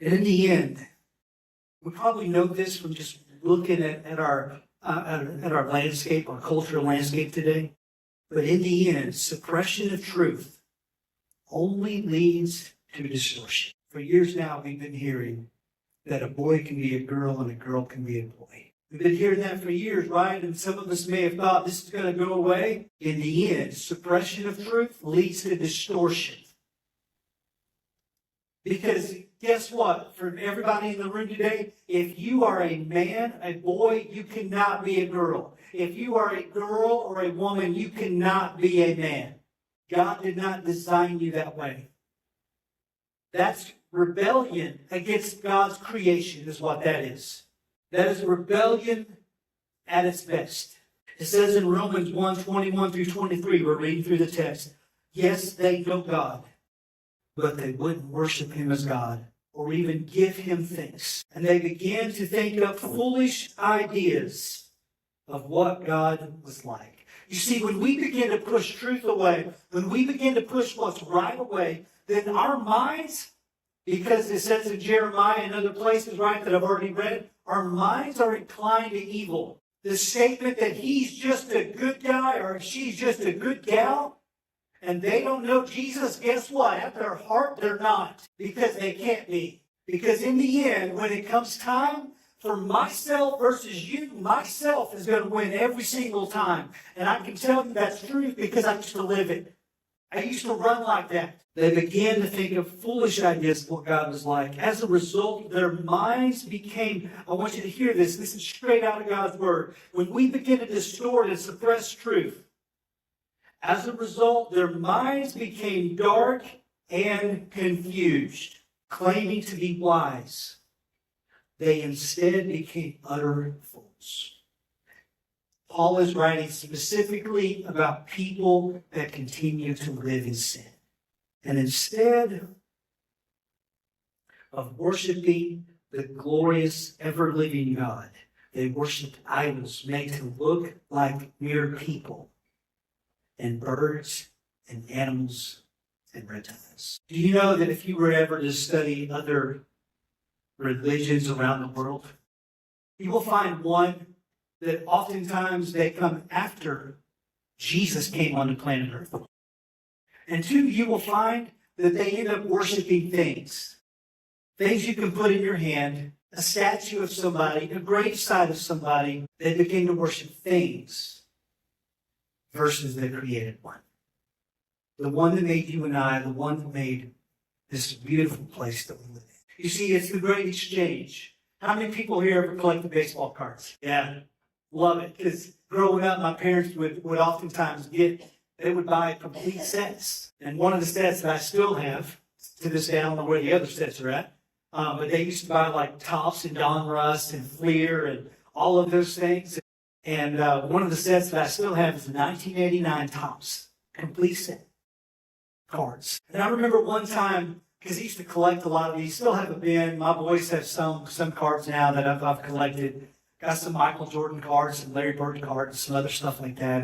And in the end, we probably know this from just looking at our landscape, our cultural landscape today. But in the end, suppression of truth only leads to distortion. For years now, we've been hearing that a boy can be a girl and a girl can be a boy. We've been hearing that for years, right? And some of us may have thought this is going to go away. In the end, suppression of truth leads to distortion. Because guess what? For everybody in the room today, if you are a man, a boy, you cannot be a girl. If you are a girl or a woman, you cannot be a man. God did not design you that way. That's rebellion against God's creation is what that is. That is rebellion at its best. It says in Romans 1:21 through 23, we're reading through the text, yes, they know God, but they wouldn't worship him as God or even give him thanks. And they began to think up foolish ideas of what God was like. You see, when we begin to push truth away, when we begin to push what's right away, then our minds, because it says in Jeremiah and other places, right, that I've already read, our minds are inclined to evil. The statement that he's just a good guy or she's just a good gal, and they don't know Jesus, guess what? At their heart, they're not. Because they can't be. Because in the end, when it comes time for myself versus you, myself is going to win every single time. And I can tell you that's true because I used to live it. I used to run like that. They began to think of foolish ideas of what God was like. As a result, their minds became, I want you to hear this. This is straight out of God's Word. When we begin to distort and suppress truth, as a result, their minds became dark and confused, claiming to be wise. They instead became utter fools. Paul is writing specifically about people that continue to live in sin. And instead of worshiping the glorious, ever-living God, they worshiped idols made to look like mere people, and birds and animals and reptiles. Do you know that if you were ever to study other religions around the world, you will find one that oftentimes they come after Jesus came on the planet Earth. And two, you will find that they end up worshiping things. Things you can put in your hand, a statue of somebody, a gravesite of somebody. They begin to worship things versus the created one. The one that made you and I, the one that made this beautiful place that we live in. You see, it's the great exchange. How many people here ever collected baseball cards? Yeah, love it. Because growing up, my parents would oftentimes they would buy complete sets. And one of the sets that I still have, to this day, I don't know where the other sets are at, but they used to buy like Topps and Donruss and Fleer and all of those things. And one of the sets that I still have is the 1989 Topps complete set cards. And I remember one time, because I used to collect a lot of these, still have a bin. My boys have some cards now that I've collected. Got some Michael Jordan cards, some Larry Bird cards, some other stuff like that.